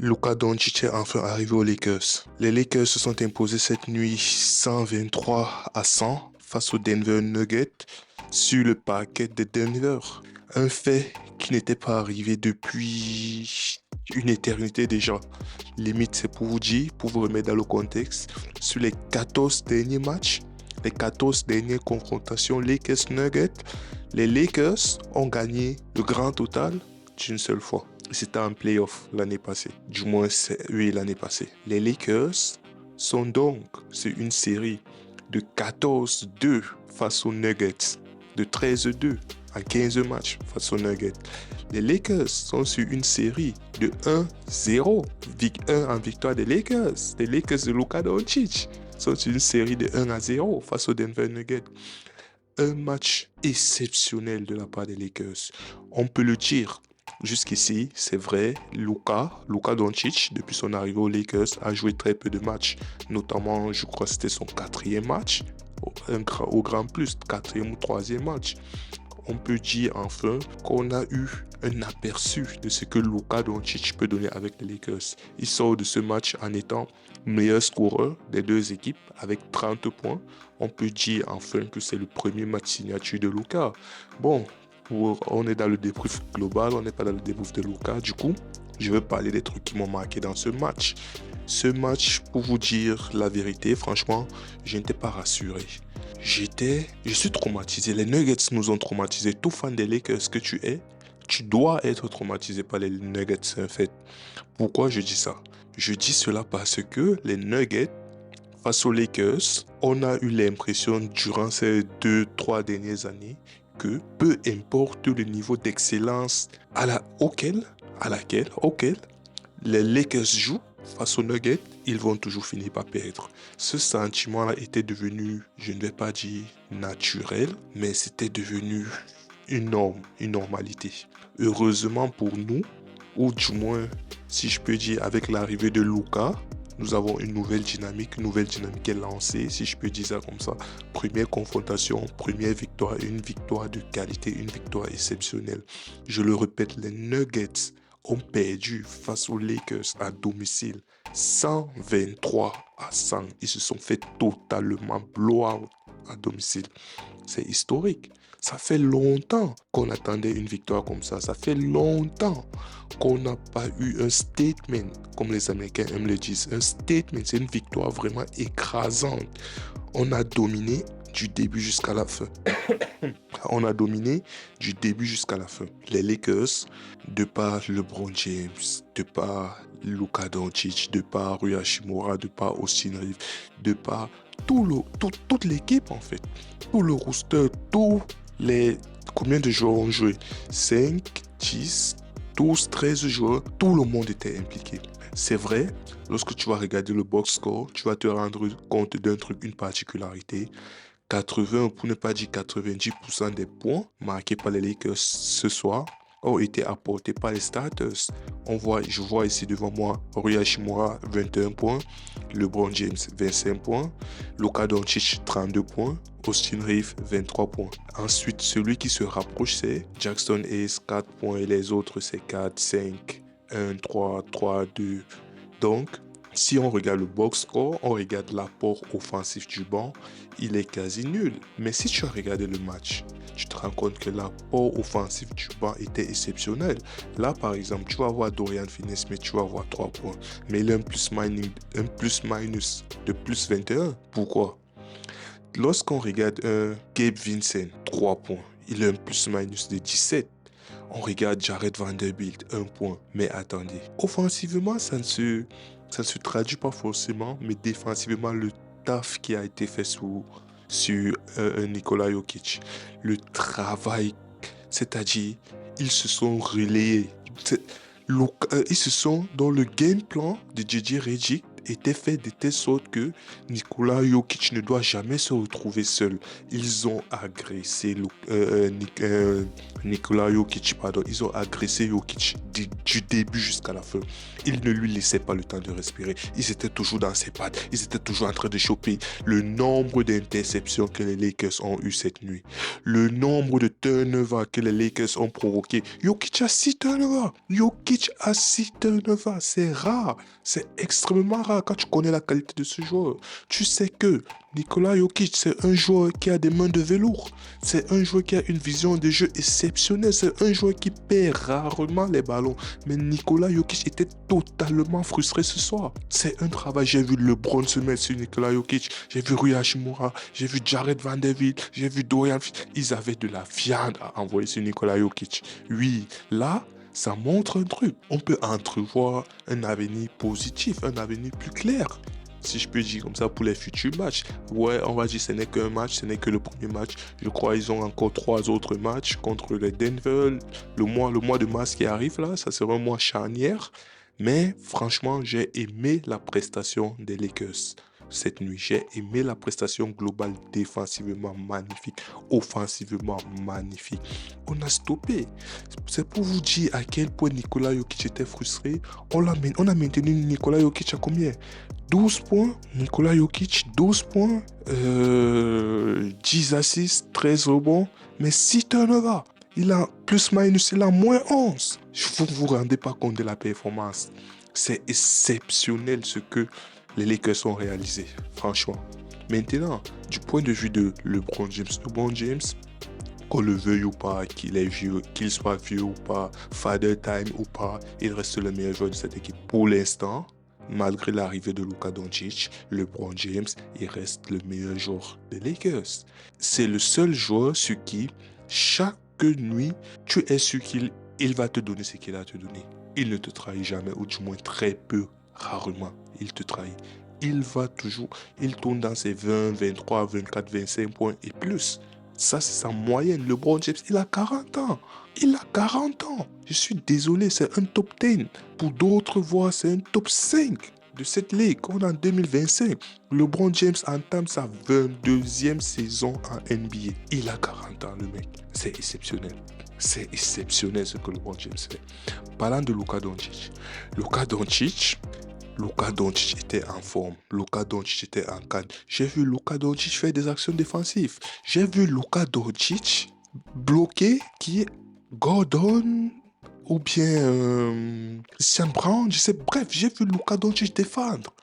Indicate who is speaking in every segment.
Speaker 1: Luka Doncic est enfin arrivé aux Lakers. Les Lakers se sont imposés cette nuit 123-100 face aux Denver Nuggets sur le parquet de Denver. Un fait qui n'était pas arrivé depuis une éternité déjà. Limite, c'est pour vous dire, pour vous remettre dans le contexte, sur les 14 derniers matchs, les 14 dernières confrontations Lakers-Nuggets, les Lakers ont gagné le grand total d'une seule fois. C'était en playoff l'année passée. Du moins, oui, l'année passée. Les Lakers sont donc sur une série de 14-2 face aux Nuggets, de 13-2 en 15 matchs face aux Nuggets. Les Lakers sont sur une série de 1-0, 1 en victoire des Lakers. Les Lakers de Luka Doncic sont sur une série de 1-0 face aux Denver Nuggets. Un match exceptionnel de la part des Lakers. On peut le dire. Jusqu'ici, c'est vrai, Luka Doncic, depuis son arrivée aux Lakers, a joué très peu de matchs. Notamment, je crois que c'était son 4e match, au grand plus, 4e ou 3e match. On peut dire enfin qu'on a eu un aperçu de ce que Luka Doncic peut donner avec les Lakers. Il sort de ce match en étant meilleur scoreur des deux équipes avec 30 points. On peut dire enfin que c'est le premier match signature de Luka. Bon, on est dans le débrief global, on n'est pas dans le débrief de Luka. Du coup, je vais parler des trucs qui m'ont marqué dans ce match. Ce match, pour vous dire la vérité, franchement, je n'étais pas rassuré. Je suis traumatisé. Les Nuggets nous ont traumatisés. Tout fan des Lakers que tu es, tu dois être traumatisé par les Nuggets, en fait. Pourquoi je dis ça? Je dis cela parce que les Nuggets, face aux Lakers, on a eu l'impression durant ces 2-3 dernières années que peu importe le niveau d'excellence auquel les Lakers jouent face aux Nuggets, ils vont toujours finir par perdre. Ce sentiment-là était devenu, je ne vais pas dire naturel, mais c'était devenu une norme, une normalité. Heureusement pour nous, ou du moins, si je peux dire, avec l'arrivée de Luka, nous avons une nouvelle dynamique est lancée, si je peux dire ça comme ça. Première confrontation, première victoire, une victoire de qualité, une victoire exceptionnelle. Je le répète, les Nuggets ont perdu face aux Lakers à domicile 123-100. Ils se sont fait totalement blowout à domicile. C'est historique. Ça fait longtemps qu'on attendait une victoire comme ça. Ça fait longtemps qu'on n'a pas eu un statement, comme les Américains aiment le dire. Un statement, c'est une victoire vraiment écrasante. On a dominé du début jusqu'à la fin. On a dominé du début jusqu'à la fin. Les Lakers, de par LeBron James, de par Luka Doncic, de par Rui Hachimura, de par Austin Reeves, de par toute l'équipe en fait. Tout le roster, Combien de joueurs ont joué? 5, 10, 12, 13 joueurs. Tout le monde était impliqué. C'est vrai, lorsque tu vas regarder le box score, tu vas te rendre compte d'un truc, une particularité. 80, pour ne pas dire 90% des points marqués par les Lakers ce soir ont été apportés par les starters. Je vois ici devant moi Rui Hachimura 21 points, LeBron James 25 points, Luka Doncic 32 points, Austin Reeves 23 points. Ensuite, celui qui se rapproche, c'est Jackson Hayes 4 points et les autres c'est 4, 5, 1, 3, 3, 2. Donc, si on regarde le box score, on regarde l'apport offensif du banc, il est quasi nul. Mais si tu as regardé le match, tu te rends compte que l'apport offensif du banc était exceptionnel. Là, par exemple, tu vas voir Dorian Finney-Smith, tu vas voir 3 points. Mais il a un plus-minus de plus 21. Pourquoi? Lorsqu'on regarde un Gabe Vincent, 3 points, il a un plus-minus de 17. On regarde Jared Vanderbilt, 1 point. Mais attendez, offensivement, ça ne se traduit pas forcément, mais défensivement, le taf qui a été fait sur Nikola Jokic, le travail, c'est-à-dire, ils se sont relayés. Ils se sont, dans le game plan de JJ Redick, était fait de telle sorte que Nikola Jokic ne doit jamais se retrouver seul. Ils ont agressé Nikola Jokic, pardon, ils ont agressé Jokic du début jusqu'à la fin. Ils ne lui laissaient pas le temps de respirer. Ils étaient toujours dans ses pattes. Ils étaient toujours en train de choper. Le nombre d'interceptions que les Lakers ont eu cette nuit. Le nombre de turnovers que les Lakers ont provoqué. Jokic a 6 turnovers. Jokic a 6 turnovers. C'est rare. C'est extrêmement rare quand tu connais la qualité de ce joueur. Tu sais que Nikola Jokic, c'est un joueur qui a des mains de velours. C'est un joueur qui a une vision de jeu exceptionnelle. C'est un joueur qui perd rarement les ballons. Mais Nikola Jokic était totalement frustré ce soir. C'est un travail. J'ai vu LeBron se mettre sur Nikola Jokic. J'ai vu Rui Hachimura. J'ai vu Jared Vanderbilt. J'ai vu Dorian. Ils avaient de la viande à envoyer sur Nikola Jokic. Oui, là, ça montre un truc. On peut entrevoir un avenir positif, un avenir plus clair. Si je peux dire comme ça pour les futurs matchs. Ouais, on va dire ce n'est qu'un match, ce n'est que le premier match. Je crois qu'ils ont encore 3 autres matchs contre les Denver. Le mois de mars qui arrive là, ça sera un mois charnière. Mais franchement, j'ai aimé la prestation des Lakers cette nuit. J'ai aimé la prestation globale, défensivement magnifique, offensivement magnifique. On a stoppé. C'est pour vous dire à quel point Nikola Jokic était frustré. On a maintenu Nikola Jokic à combien? 12 points, Nikola Jokic, 12 points, 10 assists, 13 rebonds, mais 6 turnovers. Il a plus-minus, il a moins 11. Vous ne vous rendez pas compte de la performance. C'est exceptionnel ce que les Lakers ont réalisé, franchement. Maintenant, du point de vue de LeBron James, qu'on le veuille ou pas, qu'il est vieux, qu'il soit vieux ou pas, father time ou pas, il reste le meilleur joueur de cette équipe pour l'instant. Malgré l'arrivée de Luka Doncic, LeBron James, il reste le meilleur joueur des Lakers. C'est le seul joueur sur qui, chaque nuit, tu es sûr qu'il va te donner ce qu'il a à te donner. Il ne te trahit jamais, ou du moins très peu, rarement, il te trahit. Il tourne dans ses 20, 23, 24, 25 points et plus. Ça, c'est sa moyenne. LeBron James, il a 40 ans. Il a 40 ans. Je suis désolé, c'est un top 10. Pour d'autres voix, c'est un top 5 de cette ligue. On est en 2025. LeBron James entame sa 22e saison en NBA. Il a 40 ans, le mec. C'est exceptionnel. C'est exceptionnel ce que LeBron James fait. Parlant de Luka Doncic. Luka Doncic était en forme. Luka Doncic était en canne. J'ai vu Luka Doncic faire des actions défensives. J'ai vu Luka Doncic bloquer qui est Gordon ou bien Christian Brown. Je sais, bref, j'ai vu Luka Doncic défendre.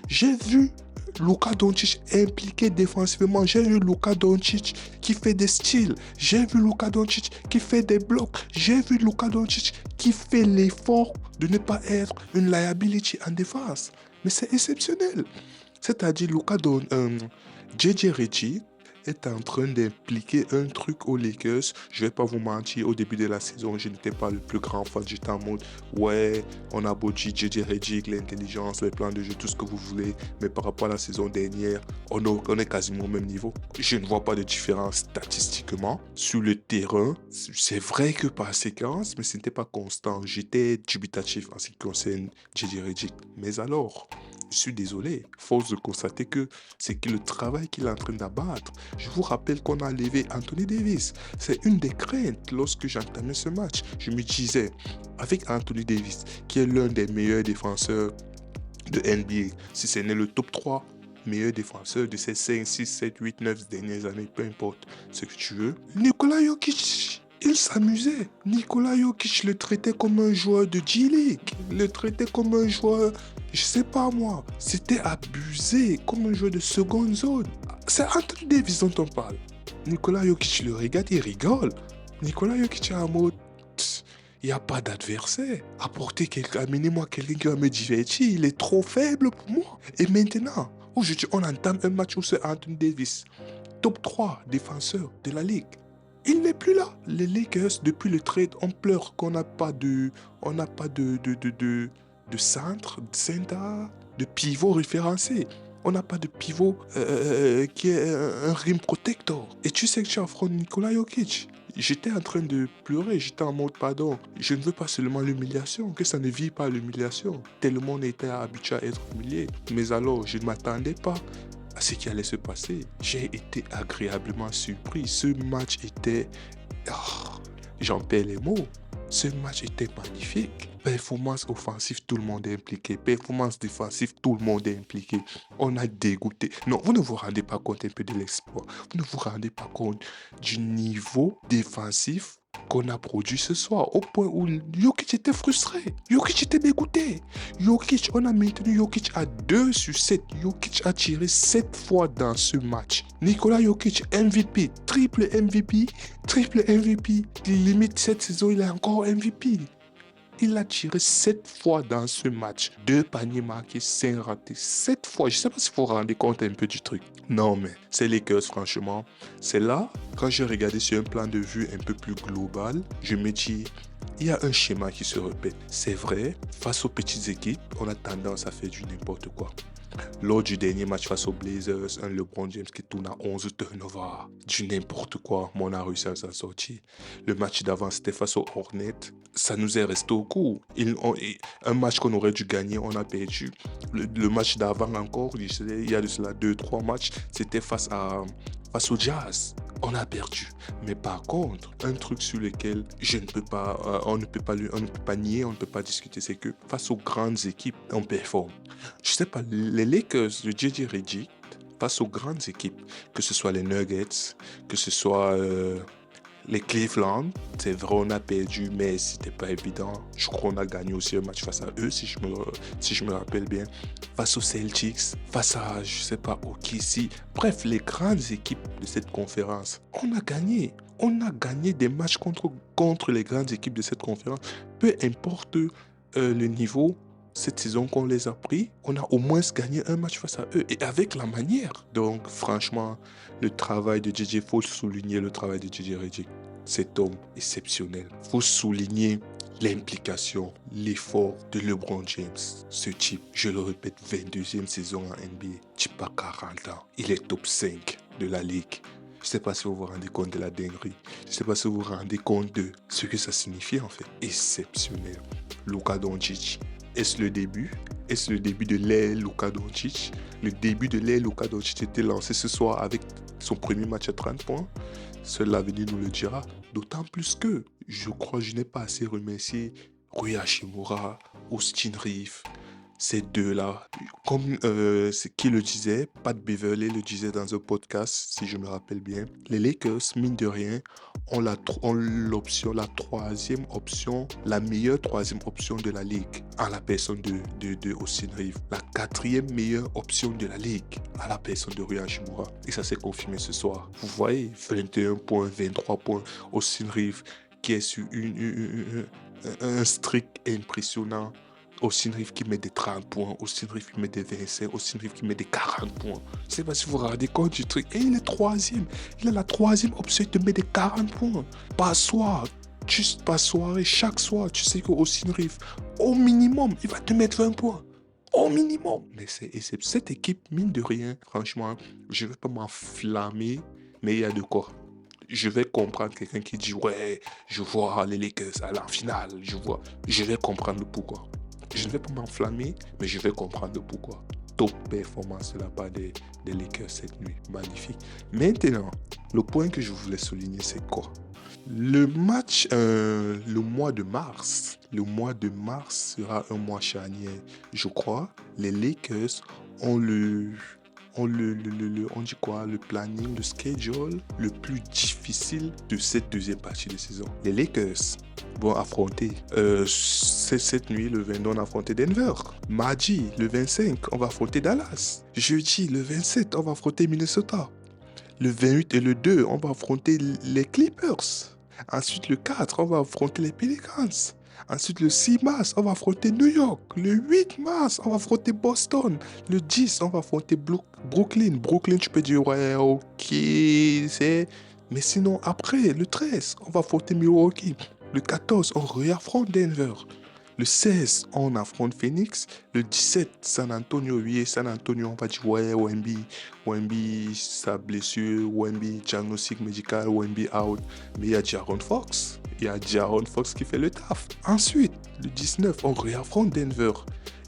Speaker 1: J'ai vu Luka Doncic impliqué défensivement. J'ai vu Luka Doncic qui fait des styles. J'ai vu Luka Doncic qui fait des blocs. J'ai vu Luka Doncic qui fait l'effort de ne pas être une liability en défense. Mais c'est exceptionnel. C'est-à-dire JJ Redick est en train d'impliquer un truc aux Lakers. Je vais pas vous mentir, au début de la saison, je n'étais pas le plus grand fan. J'étais en mode, ouais, on a beau dire JJ Redick, l'intelligence, les plans de jeu, tout ce que vous voulez. Mais par rapport à la saison dernière, on est quasiment au même niveau. Je ne vois pas de différence statistiquement. Sur le terrain, c'est vrai que par séquence, mais ce n'était pas constant. J'étais dubitatif en ce qui concerne JJ Redick. Mais alors, je suis désolé, force de constater que c'est le travail qu'il est en train d'abattre. Je vous rappelle qu'on a enlevé Anthony Davis. C'est une des craintes lorsque j'entamais ce match. Je me disais, avec Anthony Davis, qui est l'un des meilleurs défenseurs de NBA, si ce n'est le top 3 meilleur défenseur de ces 5, 6, 7, 8, 9 dernières années, peu importe ce que tu veux, Nikola Jokic, il s'amusait. Nikola Jokic le traitait comme un joueur de G-League. Le traitait comme un joueur, je sais pas moi, c'était abusé, comme un joueur de seconde zone. C'est Anthony Davis dont on parle. Nikola Jokic le regarde, il rigole. Nikola Jokic est en mode, il n'y a pas d'adversaire. Amenez-moi quelqu'un qui va me divertir. Il est trop faible pour moi. Et maintenant, aujourd'hui, on entame un match où c'est Anthony Davis, top 3 défenseur de la ligue. Il n'est plus là. Les Lakers, depuis le trade, on pleure qu'on n'a pas de centre, de pivot référencé. On n'a pas de pivot qui est un rim protector. Et tu sais que tu affrontes Nikola Jokic. J'étais en train de pleurer, j'étais en mode pardon. Je ne veux pas seulement l'humiliation, que ça ne vit pas l'humiliation. Tellement on était habitué à être humilié. Mais alors, je ne m'attendais pas à ce qui allait se passer. J'ai été agréablement surpris. Ce match était... J'en perds les mots. Ce match était magnifique. Performance offensive, tout le monde est impliqué. Performance défensive, tout le monde est impliqué. On a dégoûté. Non, vous ne vous rendez pas compte un peu de l'exploit. Vous ne vous rendez pas compte du niveau défensif qu'on a produit ce soir, au point où Jokic était frustré. Jokic était dégoûté. Jokic, on a maintenu Jokic à 2 sur 7. Jokic a tiré 7 fois dans ce match. Nikola Jokic, MVP, triple MVP, triple MVP. Limite, cette saison, il est encore MVP. Il a tiré 7 fois dans ce match. 2 paniers marqués, 5 ratés. 7 fois. Je ne sais pas si vous vous rendez compte un peu du truc. Non, mais c'est les Lakers, franchement. C'est là, quand j'ai regardé sur un plan de vue un peu plus global, je me dis, il y a un schéma qui se répète. C'est vrai, face aux petites équipes, on a tendance à faire du n'importe quoi. Lors du dernier match face aux Blazers, un LeBron James qui tourne à 11 turnovers, du n'importe quoi, mais on a réussi à s'en sortir. Le match d'avant, c'était face aux Hornets. Ça nous est resté au cou. Un match qu'on aurait dû gagner, on a perdu. Le match d'avant encore, il y a de cela 2-3 matchs, c'était face au Jazz. On a perdu. Mais par contre, un truc sur lequel on ne peut pas nier, on ne peut pas discuter, c'est que face aux grandes équipes, on performe. Je sais pas, les Lakers de JJ Redick, face aux grandes équipes, que ce soit les Nuggets, que ce soit les Cleveland, c'est vrai, on a perdu, mais c'était pas évident. Je crois qu'on a gagné aussi un match face à eux, si je me rappelle bien. Face aux Celtics, face à, je sais pas, OKC. Bref, les grandes équipes de cette conférence, on a gagné. On a gagné des matchs contre les grandes équipes de cette conférence. Peu importe le niveau, cette saison qu'on les a pris, on a au moins gagné un match face à eux et avec la manière. Donc franchement, le travail de JJ, faut souligner le travail de JJ Redick. Cet homme exceptionnel. Faut souligner l'implication, l'effort de LeBron James. Ce type, je le répète, 22e saison en NBA, type pas 40 ans. Il est top 5 de la ligue. Je ne sais pas si vous vous rendez compte de la dinguerie. Je ne sais pas si vous vous rendez compte de ce que ça signifie en fait. Exceptionnel. Luka Doncic. Est-ce le début? Est-ce le début de l'ère Luka Doncic? Le début de l'ère Luka Doncic était lancé ce soir avec son premier match à 30 points. Seul l'avenir nous le dira. D'autant plus que je n'ai pas assez remercié Rui Hachimura, Austin Reeves, ces deux-là. Comme c'est qui le disait, Pat Beverley le disait dans un podcast, si je me rappelle bien. Les Lakers, mine de rien, ont l'option, la troisième option, la meilleure troisième option de la ligue, à la personne de Austin Reeves. La quatrième meilleure option de la ligue, à la personne de Rui Hachimura. Et ça s'est confirmé ce soir. Vous voyez, 21 points, 23 points, Austin Reeves qui est sur un streak impressionnant. Austin Reeves qui met des 30 points, Austin Reeves qui met des 25, Austin Reeves qui met des 40 points. Je ne sais pas si vous vous rendez compte du truc. Et il est troisième. Il a la troisième option, il te met des 40 points. Par soir, juste par soirée, chaque soir, tu sais que Austin Reeves, au minimum, il va te mettre 20 points. Au minimum. Mais c'est cette équipe, mine de rien, franchement, je ne vais pas m'enflammer, mais il y a de quoi. Je vais comprendre quelqu'un qui dit, ouais, je vois les Lakers à la finale, je vais comprendre le pourquoi. Je ne vais pas m'enflammer, mais je vais comprendre pourquoi. Top performance de la part des Lakers cette nuit. Magnifique. Maintenant, le point que je voulais souligner, c'est quoi? Le mois de mars sera un mois charnière. Je crois, les Lakers ont le planning, le schedule le plus difficile de cette deuxième partie de saison. Les Lakers vont affronter cette nuit, le 22, on a affronté Denver. Mardi, le 25, on va affronter Dallas. Jeudi, le 27, on va affronter Minnesota. Le 28 et le 2, on va affronter les Clippers. Ensuite, le 4, on va affronter les Pelicans. Ensuite, le 6 mars, on va affronter New York. Le 8 mars, on va affronter Boston. Le 10, on va affronter Brooklyn. Brooklyn, tu peux dire, ouais, ok, c'est... Mais sinon, après, le 13, on va affronter Milwaukee. Le 14, on réaffronte Denver. Le 16, on affronte Phoenix. Le 17, San Antonio. Oui, San Antonio, on va dire, ouais, Wemby, sa blessure, Wemby, diagnostic médical, Wemby out. Mais il y a De'Aaron Fox. Il y a De'Aaron Fox qui fait le taf. Ensuite, le 19, on réaffronte Denver.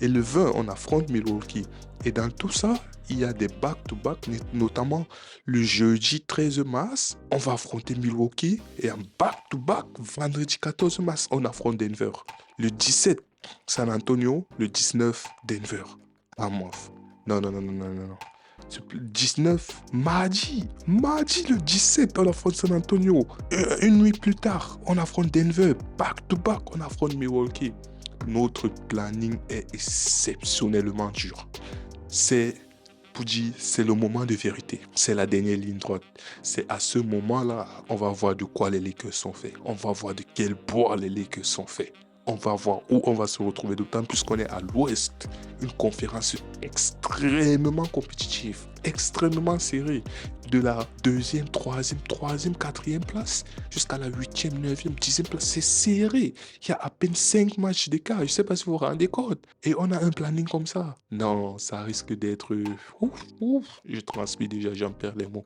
Speaker 1: Et le 20, on affronte Milwaukee. Et dans tout ça, il y a des back-to-back, notamment le jeudi 13 mars, on va affronter Milwaukee. Et en back-to-back, vendredi 14 mars, on affronte Denver. Le 17, San Antonio. Le 19, Denver. Pas mof. Non, non, non, non, non, non, non. 19, mardi le 17, on affronte San Antonio. Une nuit plus tard, on affronte Denver. Back to back, on affronte Milwaukee. Notre planning est exceptionnellement dur. C'est, pour dire, c'est le moment de vérité. C'est la dernière ligne droite. C'est à ce moment-là, on va voir de quoi les Lakers sont faits. On va voir de quel bois les Lakers sont faits. On va voir où on va se retrouver, d'autant plus qu'on est à l'ouest. Une conférence extrêmement compétitive, extrêmement serrée. De la deuxième, troisième, quatrième place jusqu'à la huitième, neuvième, dixième place. C'est serré. Il y a à peine 5 matchs d'écart. Je ne sais pas si vous vous rendez compte. Et on a un planning comme ça. Non, ça risque d'être... Ouf, ouf. Je transmets déjà, j'en perds les mots.